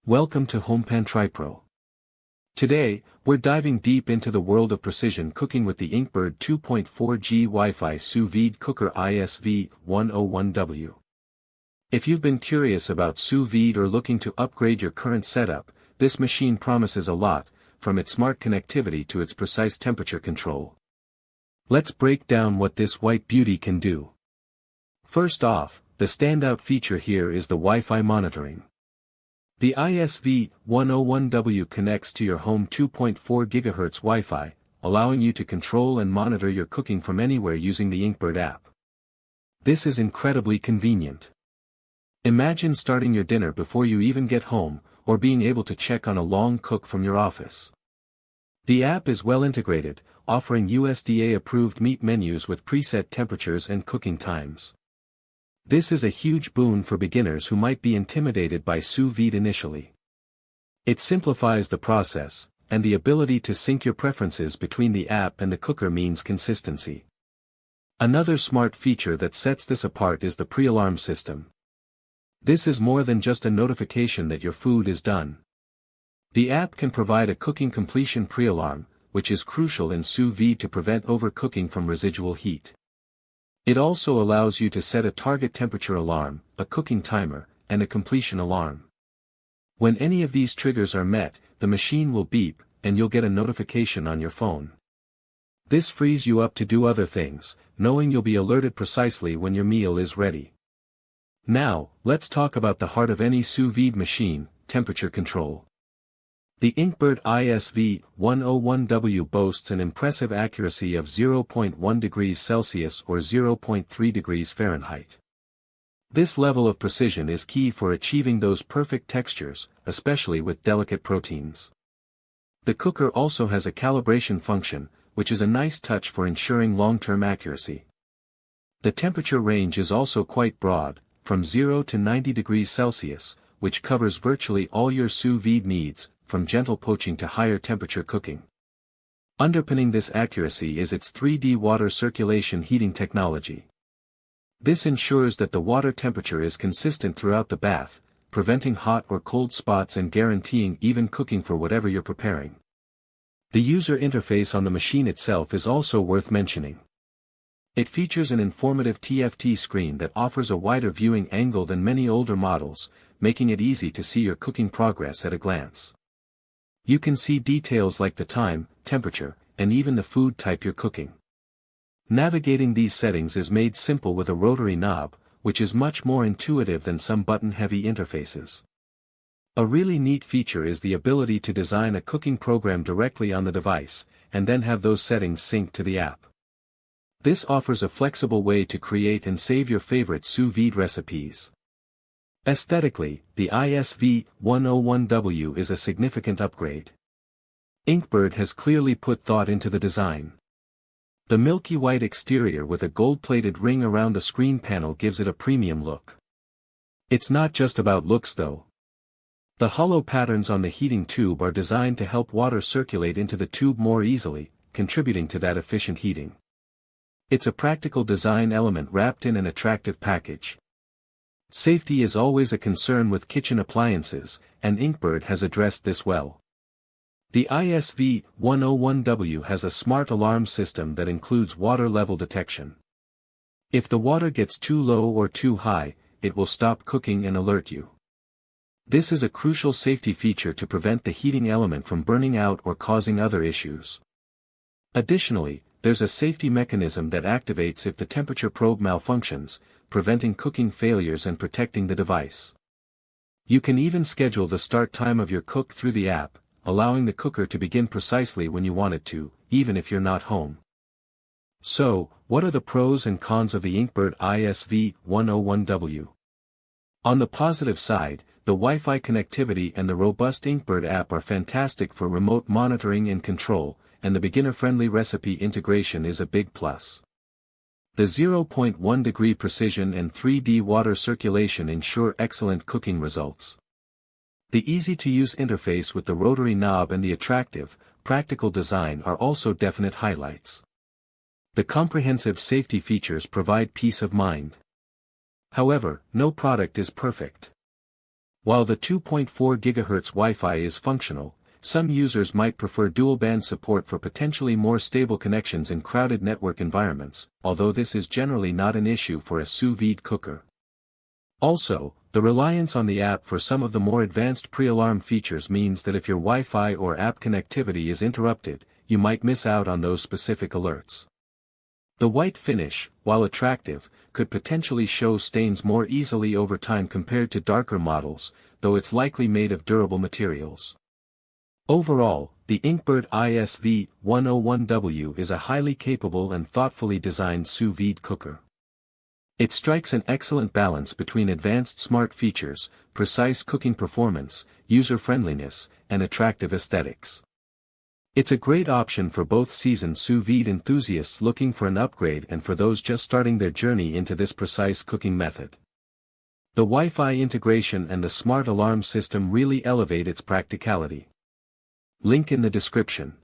Welcome to HomePan TriPro. Today, we're diving deep into the world of precision cooking with the INKBIRD 2.4G Wi-Fi Sous Vide Cooker ISV-101W. If you've been curious about sous vide or looking to upgrade your current setup, this machine promises a lot, from its smart connectivity to its precise temperature control. Let's break down what this white beauty can do. First off, the standout feature here is the Wi-Fi monitoring. The ISV-101W connects to your home 2.4 GHz Wi-Fi, allowing you to control and monitor your cooking from anywhere using the INKBIRD app. This is incredibly convenient. Imagine starting your dinner before you even get home, or being able to check on a long cook from your office. The app is well integrated, offering USDA-approved meat menus with preset temperatures and cooking times. This is a huge boon for beginners who might be intimidated by sous vide initially. It simplifies the process, and the ability to sync your preferences between the app and the cooker means consistency. Another smart feature that sets this apart is the pre-alarm system. This is more than just a notification that your food is done. The app can provide a cooking completion pre-alarm, which is crucial in sous vide to prevent overcooking from residual heat. It also allows you to set a target temperature alarm, a cooking timer, and a completion alarm. When any of these triggers are met, the machine will beep, and you'll get a notification on your phone. This frees you up to do other things, knowing you'll be alerted precisely when your meal is ready. Now, let's talk about the heart of any sous vide machine, temperature control. The INKBIRD ISV-101W boasts an impressive accuracy of 0.1 degrees Celsius or 0.3 degrees Fahrenheit. This level of precision is key for achieving those perfect textures, especially with delicate proteins. The cooker also has a calibration function, which is a nice touch for ensuring long-term accuracy. The temperature range is also quite broad, from 0 to 90 degrees Celsius, which covers virtually all your sous vide needs, from gentle poaching to higher temperature cooking. Underpinning this accuracy is its 3D water circulation heating technology. This ensures that the water temperature is consistent throughout the bath, preventing hot or cold spots and guaranteeing even cooking for whatever you're preparing. The user interface on the machine itself is also worth mentioning. It features an informative TFT screen that offers a wider viewing angle than many older models, making it easy to see your cooking progress at a glance. You can see details like the time, temperature, and even the food type you're cooking. Navigating these settings is made simple with a rotary knob, which is much more intuitive than some button-heavy interfaces. A really neat feature is the ability to design a cooking program directly on the device, and then have those settings synced to the app. This offers a flexible way to create and save your favorite sous vide recipes. Aesthetically, the ISV-101W is a significant upgrade. INKBIRD has clearly put thought into the design. The milky white exterior with a gold-plated ring around the screen panel gives it a premium look. It's not just about looks though. The hollow patterns on the heating tube are designed to help water circulate into the tube more easily, contributing to that efficient heating. It's a practical design element wrapped in an attractive package. Safety is always a concern with kitchen appliances, and INKBIRD has addressed this well. The ISV-101W has a smart alarm system that includes water level detection. If the water gets too low or too high, it will stop cooking and alert you. This is a crucial safety feature to prevent the heating element from burning out or causing other issues. Additionally, there's a safety mechanism that activates if the temperature probe malfunctions, preventing cooking failures and protecting the device. You can even schedule the start time of your cook through the app, allowing the cooker to begin precisely when you want it to, even if you're not home. So, what are the pros and cons of the INKBIRD ISV-101W? On the positive side, the Wi-Fi connectivity and the robust INKBIRD app are fantastic for remote monitoring and control, and the beginner-friendly recipe integration is a big plus. The 0.1 degree precision and 3D water circulation ensure excellent cooking results. The easy-to-use interface with the rotary knob and the attractive, practical design are also definite highlights. The comprehensive safety features provide peace of mind. However, no product is perfect. While the 2.4 GHz Wi-Fi is functional, some users might prefer dual-band support for potentially more stable connections in crowded network environments, although this is generally not an issue for a sous vide cooker. Also, the reliance on the app for some of the more advanced pre-alarm features means that if your Wi-Fi or app connectivity is interrupted, you might miss out on those specific alerts. The white finish, while attractive, could potentially show stains more easily over time compared to darker models, though it's likely made of durable materials. Overall, the INKBIRD ISV-101W is a highly capable and thoughtfully designed sous vide cooker. It strikes an excellent balance between advanced smart features, precise cooking performance, user-friendliness, and attractive aesthetics. It's a great option for both seasoned sous vide enthusiasts looking for an upgrade and for those just starting their journey into this precise cooking method. The Wi-Fi integration and the smart alarm system really elevate its practicality. Link in the description.